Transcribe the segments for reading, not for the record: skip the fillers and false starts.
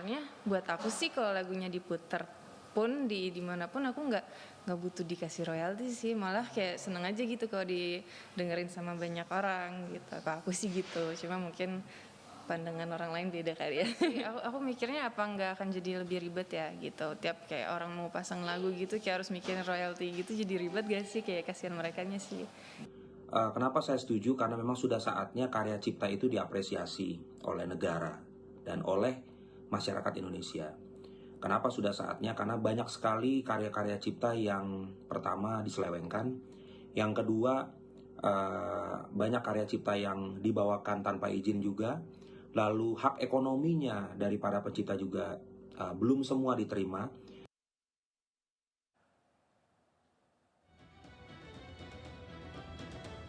Soalnya buat aku sih kalau lagunya diputer pun dimanapun aku nggak butuh dikasih royalti sih, malah kayak seneng aja gitu kalau didengerin sama banyak orang gitu. Kalau aku sih gitu, cuma mungkin pandangan orang lain beda kali ya. Aku mikirnya apa nggak akan jadi lebih ribet ya gitu. Tiap kayak orang mau pasang lagu gitu kayak harus mikirin royalti gitu, jadi ribet gak sih, kayak kasihan merekanya sih. Kenapa saya setuju? Karena memang sudah saatnya karya cipta itu diapresiasi oleh negara dan oleh masyarakat Indonesia. Kenapa sudah saatnya? Karena banyak sekali karya-karya cipta yang pertama diselewengkan, yang kedua banyak karya cipta yang dibawakan tanpa izin juga, lalu hak ekonominya dari para pencipta juga belum semua diterima.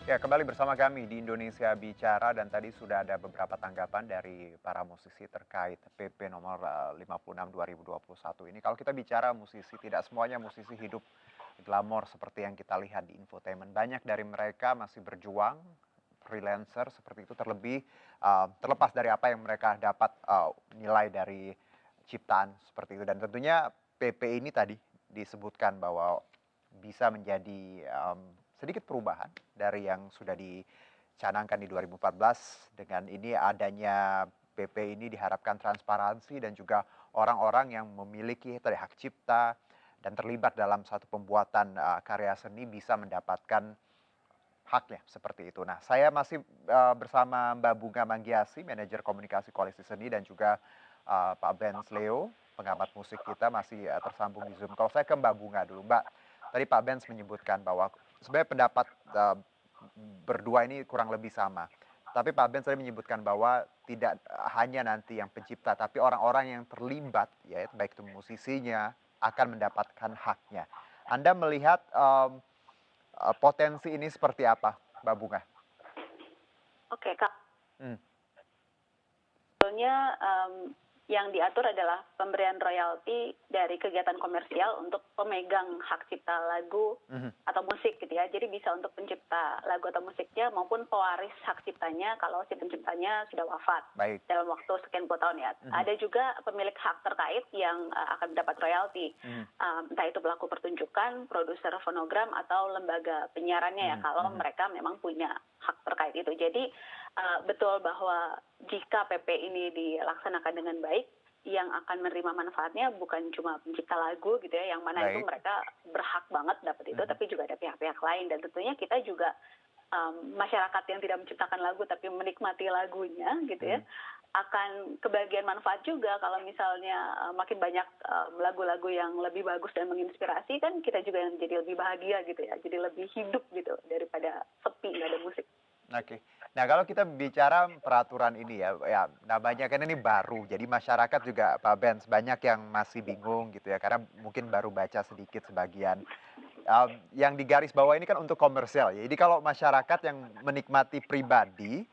Ya, kembali bersama kami di Indonesia Bicara dan tadi sudah ada beberapa tanggapan dari para musisi terkait PP nomor 56 2021 ini. Kalau kita bicara musisi, tidak semuanya musisi hidup glamor seperti yang kita lihat di infotainment. Banyak dari mereka masih berjuang, freelancer seperti itu, terlebih terlepas dari apa yang mereka dapat nilai dari ciptaan seperti itu. Dan tentunya PP ini tadi disebutkan bahwa bisa menjadi sedikit perubahan dari yang sudah dicanangkan di 2014. Dengan ini adanya PP ini diharapkan transparansi dan juga orang-orang yang memiliki tadi hak cipta dan terlibat dalam satu pembuatan karya seni bisa mendapatkan haknya seperti itu. Nah, saya masih bersama Mbak Bunga Manggiasi, manajer komunikasi Koalisi Seni, dan juga Pak Benz Leo, pengamat musik kita masih tersambung di Zoom. Kalau saya ke Mbak Bunga dulu, Mbak. Tadi Pak Benz menyebutkan bahwa sebenarnya pendapat berdua ini kurang lebih sama. Tapi Pak Benz tadi menyebutkan bahwa tidak hanya nanti yang pencipta, tapi orang-orang yang terlibat, ya baik itu musisinya, akan mendapatkan haknya. Anda melihat potensi ini seperti apa, Mbak Bunga? Oke, Kak. Hmm, Sebetulnya yang diatur adalah pemberian royalti dari kegiatan komersial untuk pemegang hak cipta lagu atau musik gitu ya. Jadi bisa untuk pencipta lagu atau musiknya maupun pewaris hak ciptanya kalau si penciptanya sudah wafat Baik. dalam waktu sekian puluh tahun ya. Ada juga pemilik hak terkait yang akan mendapat royalti. Entah itu pelaku pertunjukan, produser fonogram atau lembaga penyiarannya ya kalau mereka memang punya hak terkait itu. Jadi betul bahwa jika PP ini dilaksanakan dengan baik, yang akan menerima manfaatnya bukan cuma pencipta lagu gitu ya, yang mana itu mereka berhak banget dapat itu, tapi juga ada pihak-pihak lain. Dan tentunya kita juga masyarakat yang tidak menciptakan lagu tapi menikmati lagunya gitu ya, akan kebagian manfaat juga kalau misalnya makin banyak lagu-lagu yang lebih bagus dan menginspirasi, kan kita juga yang jadi lebih bahagia gitu ya, jadi lebih hidup gitu daripada sepi nggak ada musik. Oke. Nah, kalau kita bicara peraturan ini ya namanya kan ini baru. Jadi masyarakat juga Pak Benz banyak yang masih bingung gitu ya karena mungkin baru baca sedikit sebagian. Yang digaris bawah ini kan untuk komersial ya. Jadi kalau masyarakat yang menikmati pribadi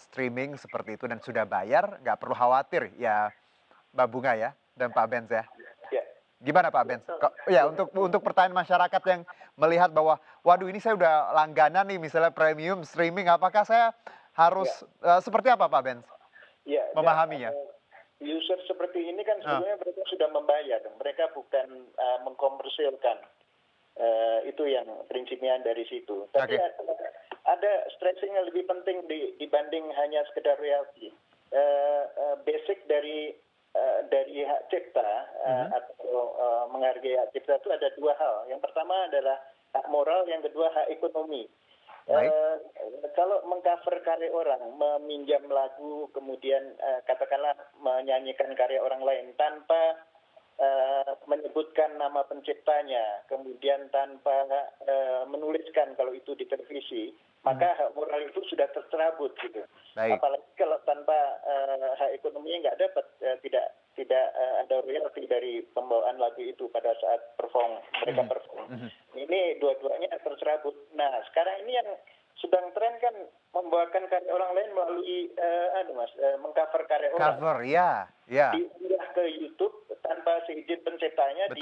streaming seperti itu dan sudah bayar, nggak perlu khawatir ya, Mbak Bunga ya dan Pak Benz ya. Ya, Gimana Pak Benz? Ya untuk pertanyaan masyarakat yang melihat bahwa, waduh ini saya udah langganan nih misalnya premium streaming, apakah saya harus seperti apa Pak Benz ya, memahaminya? user seperti ini kan sebenarnya mereka sudah membayar, mereka bukan mengkomersilkan. Itu yang prinsipnya dari situ. Tapi ada stressing yang lebih penting dibanding hanya sekedar royalti. Basic dari hak cipta atau menghargai hak cipta itu ada dua hal. Yang pertama adalah hak moral, yang kedua hak ekonomi. Kalau mengcover karya orang, meminjam lagu, kemudian katakanlah menyanyikan karya orang lain tanpa menyebutkan nama penciptanya, kemudian tanpa menuliskan kalau itu di televisi, maka hak moral itu sudah tercerabut gitu. Apalagi kalau tanpa hak ekonominya nggak dapat, tidak ada royalti dari pembawaan lagu itu pada saat mereka perform. Ini dua-duanya tercerabut. Nah, sekarang ini yang sedang tren kan membawakan karya orang lain melalui mengcover karya orang. Cover, ya. Diunggah ke YouTube tanpa seizin penciptanya, di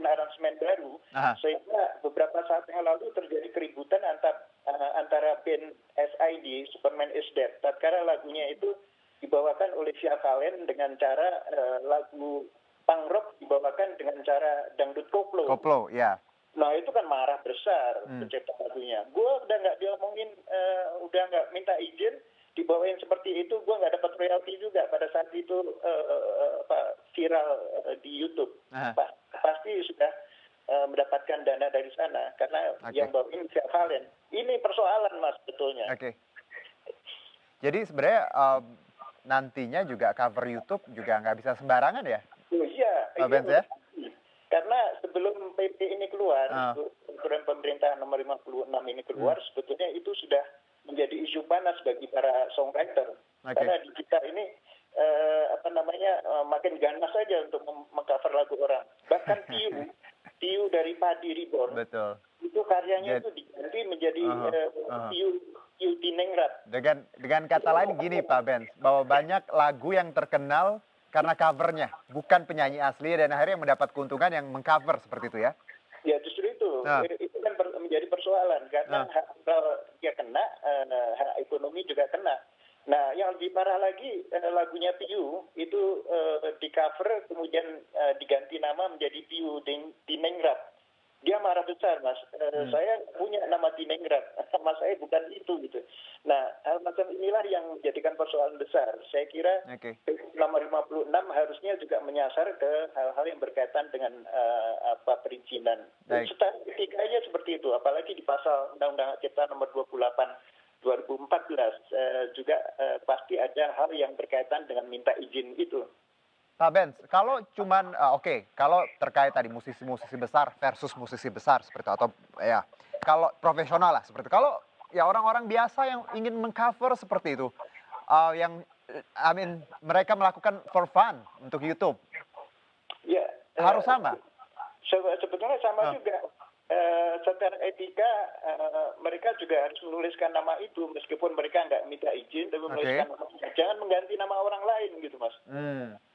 aransemen baru, sehingga beberapa saat yang lalu terjadi keributan antara band SID, Superman is Dead. Tatkala lagunya itu dibawakan oleh Via Valen dengan cara lagu punk rock dibawakan dengan cara dangdut koplo. Koplo, ya. Nah itu kan marah besar pencipta lagunya. Gue udah nggak diomongin, udah nggak minta izin, dibawain seperti itu, gue nggak dapat royalti juga pada saat itu viral di YouTube. Pasti sudah mendapatkan dana dari sana karena yang bawain Via Valen. Ini persoalan mas betulnya. Oke. Jadi sebenarnya nantinya juga cover YouTube juga nggak bisa sembarangan ya? Oh iya. Pak Benz ya? Karena sebelum PP ini keluar, peraturan pemerintah nomor 56 ini keluar, sebetulnya itu sudah menjadi isu panas bagi para songwriter. Karena di kita ini makin ganas saja untuk mengcover lagu orang. Bahkan Tiu dari Padi Reborn, Betul. itu karyanya itu diganti menjadi Tiu Dinengrat. Dengan kata lain gini Pak Benz, bahwa banyak lagu yang terkenal karena covernya, bukan penyanyi asli dan akhirnya mendapat keuntungan yang mengcover seperti itu ya? Ya justru itu, itu kan menjadi persoalan karena kalau dia kena, hak ekonomi juga kena. Nah yang lebih parah lagi lagunya Piu itu di cover kemudian diganti nama menjadi Piu Dinengrat. Dia marah besar mas, saya punya nama Dinengrat, nama saya bukan itu gitu. Nah hal macam inilah yang menjadikan persoalan besar. Saya kira nomor 56 harusnya juga menyasar ke hal-hal yang berkaitan dengan perizinan. Ketiganya seperti itu, apalagi di pasal Undang-Undang Cipta nomor 28 2014 juga pasti ada hal yang berkaitan dengan minta izin itu. Pak Benz, kalau cuman kalau terkait tadi musisi-musisi besar versus musisi besar seperti itu, atau ya kalau profesional lah seperti itu. Kalau ya orang-orang biasa yang ingin mengcover seperti itu, yang mereka melakukan for fun untuk YouTube, ya harus sama. Sebetulnya sama juga. Secara etika mereka juga harus menuliskan nama itu meskipun mereka nggak minta izin, tapi menuliskan nama, jangan mengganti nama orang lain gitu mas.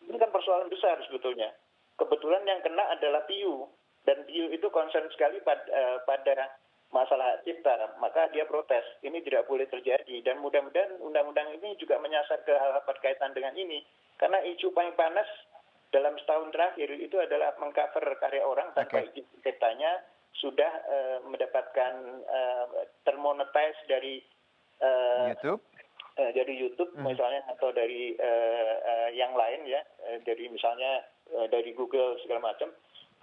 Ini kan persoalan besar sebetulnya. Kebetulan yang kena adalah Piu dan Piu itu concern sekali pada masalah cipta, maka dia protes. Ini tidak boleh terjadi dan mudah-mudahan undang-undang ini juga menyasar ke hal berkaitan dengan ini karena isu paling panas dalam setahun terakhir itu adalah mengcover karya orang tanpa izin ciptanya. Sudah mendapatkan termonetize dari YouTube, misalnya atau dari yang lain ya, dari misalnya dari Google segala macam.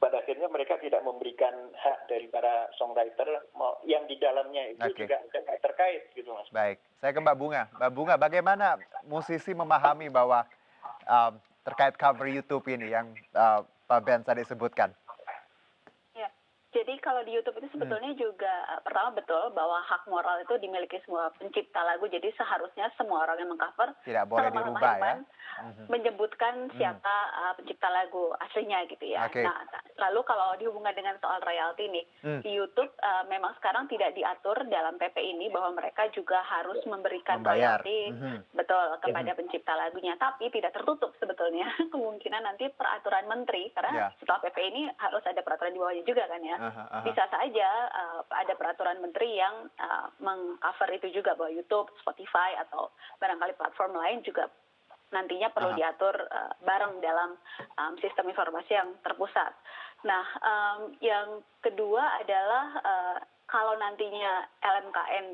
Pada akhirnya mereka tidak memberikan hak dari para songwriter yang di dalamnya itu juga terkait gitu mas. Baik, saya ke Mbak Bunga. Mbak Bunga, bagaimana musisi memahami bahwa terkait cover YouTube ini yang Pak Benz tadi sebutkan? Jadi kalau di YouTube itu sebetulnya juga pertama betul bahwa hak moral itu dimiliki semua pencipta lagu. Jadi seharusnya semua orang yang mengcover tidak boleh dirubah ya. Menyebutkan siapa pencipta lagu aslinya gitu ya. Nah, lalu kalau dihubungkan dengan soal royalti nih, di YouTube memang sekarang tidak diatur dalam PP ini bahwa mereka juga harus memberikan royalti betul kepada pencipta lagunya. Tapi tidak tertutup sebetulnya kemungkinan nanti peraturan menteri karena setelah PP ini harus ada peraturan di bawahnya juga kan ya. Bisa saja ada peraturan menteri yang mengcover itu juga bahwa YouTube, Spotify atau barangkali platform lain juga nantinya perlu diatur bareng dalam sistem informasi yang terpusat. Nah, yang kedua adalah kalau nantinya LMKN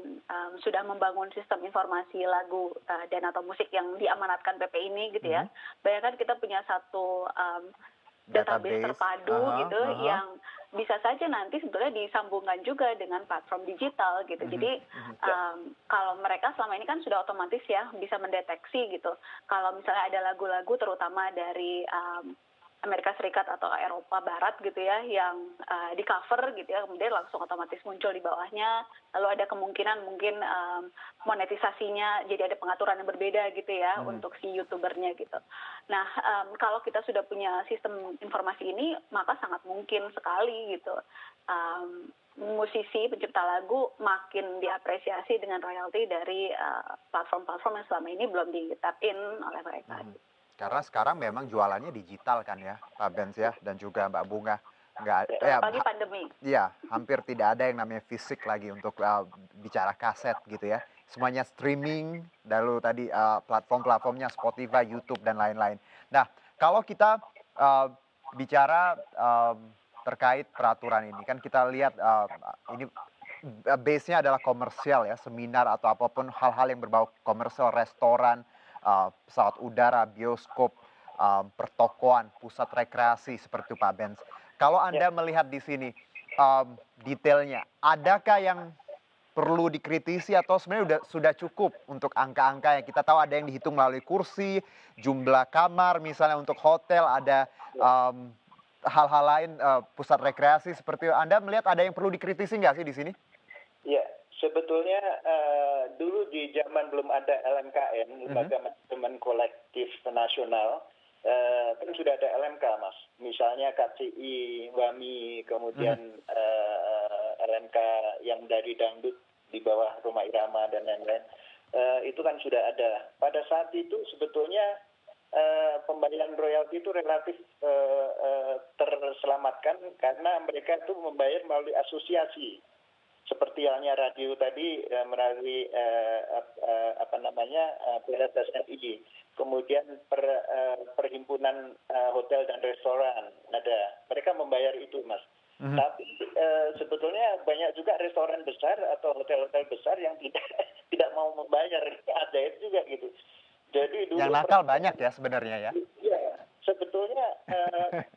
sudah membangun sistem informasi lagu dan atau musik yang diamanatkan PP ini gitu ya. Bayangkan kita punya satu database terpadu gitu yang bisa saja nanti sebetulnya disambungkan juga dengan platform digital gitu. Jadi kalau mereka selama ini kan sudah otomatis ya bisa mendeteksi gitu. Kalau misalnya ada lagu-lagu terutama dari Amerika Serikat atau Eropa Barat gitu ya yang di cover gitu ya kemudian langsung otomatis muncul di bawahnya, lalu ada kemungkinan mungkin monetisasinya jadi ada pengaturan yang berbeda gitu ya untuk si YouTubernya gitu. Nah kalau kita sudah punya sistem informasi ini maka sangat mungkin sekali gitu musisi pencipta lagu makin diapresiasi dengan royalti dari platform-platform yang selama ini belum ditapin oleh mereka. Karena sekarang memang jualannya digital kan ya, Pak Benz ya, dan juga Mbak Bunga. Apalagi pandemi. Iya, hampir tidak ada yang namanya fisik lagi untuk bicara kaset gitu ya. semuanya streaming, lalu tadi platform-platformnya Spotify, YouTube dan lain-lain. Nah, kalau kita bicara terkait peraturan ini, kan kita lihat ini base-nya adalah komersial ya, seminar atau apapun hal-hal yang berbau komersial, restoran, pesawat udara, bioskop, pertokoan, pusat rekreasi seperti itu Pak Benz. Kalau Anda melihat di sini detailnya, adakah yang perlu dikritisi atau sebenarnya sudah cukup untuk angka-angka yang kita tahu ada yang dihitung melalui kursi, jumlah kamar misalnya untuk hotel, ada hal-hal lain pusat rekreasi seperti itu. Anda melihat ada yang perlu dikritisi nggak sih di sini? Ya, sebetulnya dulu di zaman belum ada LMKN, Lembaga Manajemen Kolektif Nasional, kan sudah ada LMK, Mas. Misalnya KCI, WAMI, kemudian LMK yang dari dangdut di bawah Rhoma Irama dan lain-lain. Itu kan sudah ada. Pada saat itu sebetulnya pembayaran royalti itu relatif terselamatkan karena mereka itu membayar melalui asosiasi. Seperti halnya radio tadi melalui PLSSNI, kemudian perhimpunan hotel dan restoran ada, mereka membayar itu, Mas. Tapi sebetulnya banyak juga restoran besar atau hotel-hotel besar yang tidak mau membayar, ada itu juga gitu. Jadi dulu yang nakal banyak ya sebenarnya ya. Iya, sebetulnya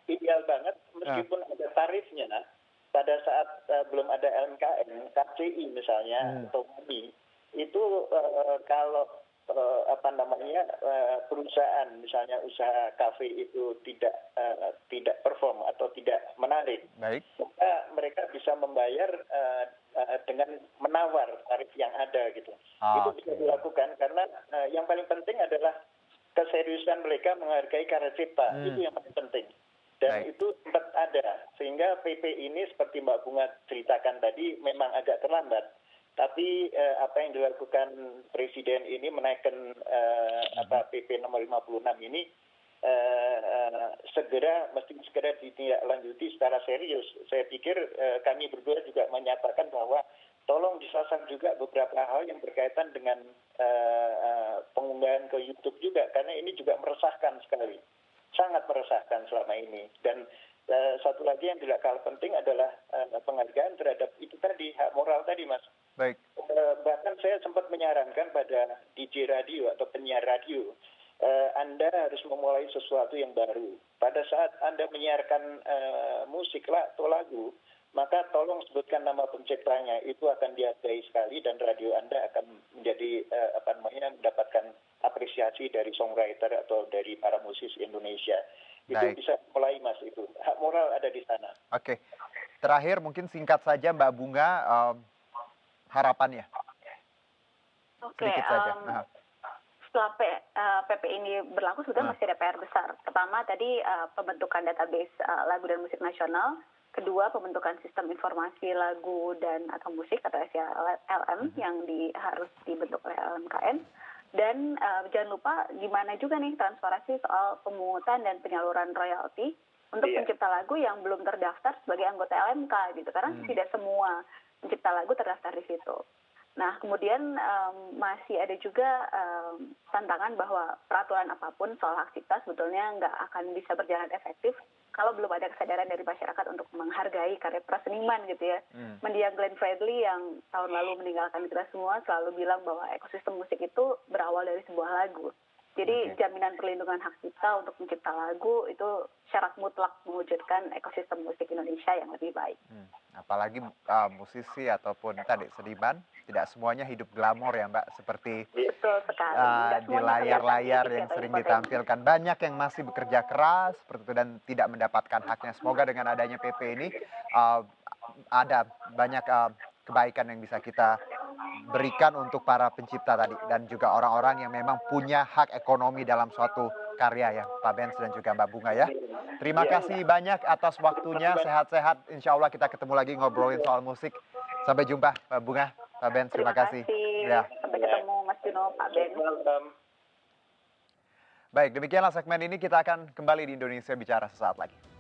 ideal banget meskipun ada tarifnya. Pada saat belum ada LMKN, KCI misalnya atau MI, itu kalau perusahaan misalnya usaha kafe itu tidak perform atau tidak menarik, maka mereka bisa membayar dengan menawar tarif yang ada gitu. Itu bisa dilakukan karena yang paling penting adalah keseriusan mereka menghargai karya cipta. Itu yang paling penting. Dan itu sempat ada, sehingga PP ini seperti Mbak Bunga ceritakan tadi memang agak terlambat. Tapi apa yang dilakukan Presiden ini menaikkan PP nomor 56 ini mesti segera ditindaklanjuti secara serius. Saya pikir kami berdua juga menyatakan bahwa tolong disasar juga beberapa hal yang berkaitan dengan pengunggahan ke YouTube juga, karena ini juga meresahkan sekali. Sangat meresahkan selama ini. Dan satu lagi yang tidak kalah penting adalah penghargaan terhadap itu tadi, hak moral tadi, Mas. Baik. Bahkan saya sempat menyarankan pada DJ radio atau penyiar radio, Anda harus memulai sesuatu yang baru. Pada saat Anda menyiarkan musik atau lagu, maka tolong sebutkan nama penciptanya. Itu akan dihargai sekali dan radio Anda akan menjadi mendapatkan apresiasi dari songwriter atau dari para musisi Indonesia. Itu bisa mulai, Mas, itu. Hak moral ada di sana. Oke. Terakhir mungkin singkat saja Mbak Bunga, harapannya. Sedikit saja. Setelah PP ini berlaku sudah masih ada PR besar. Pertama tadi pembentukan database lagu dan musik nasional. Kedua, pembentukan sistem informasi lagu dan atau musik atau SILM yang harus dibentuk oleh LMKN. Dan jangan lupa gimana juga nih transparansi soal pemungutan dan penyaluran royalti untuk pencipta lagu yang belum terdaftar sebagai anggota LMK gitu. Karena tidak semua pencipta lagu terdaftar di situ. Nah, kemudian masih ada juga tantangan bahwa peraturan apapun soal hak cipta sebetulnya nggak akan bisa berjalan efektif kalau belum ada kesadaran dari masyarakat untuk menghargai karya para seniman gitu ya. Mendiang Glenn Fredly yang tahun lalu meninggalkan kita semua selalu bilang bahwa ekosistem musik itu berawal dari sebuah lagu. Jadi jaminan perlindungan hak cipta untuk pencipta lagu itu syarat mutlak mewujudkan ekosistem musik Indonesia yang lebih baik. Apalagi musisi ataupun tadi seniman, tidak semuanya hidup glamor ya Mbak, seperti di layar-layar yang sering ditampilkan. Banyak yang masih bekerja keras seperti itu dan tidak mendapatkan haknya. Semoga dengan adanya PP ini ada banyak kebaikan yang bisa kita berikan untuk para pencipta tadi dan juga orang-orang yang memang punya hak ekonomi dalam suatu karya ya Pak Benz dan juga Mbak Bunga ya. Terima kasih banyak atas waktunya, sehat-sehat. Insya Allah kita ketemu lagi ngobrolin soal musik. Sampai jumpa Mbak Bunga, Pak Benz, terima kasih. Ya. Sampai ketemu Mas Juno, Pak Benz. Baik, demikianlah segmen ini, kita akan kembali di Indonesia Bicara sesaat lagi.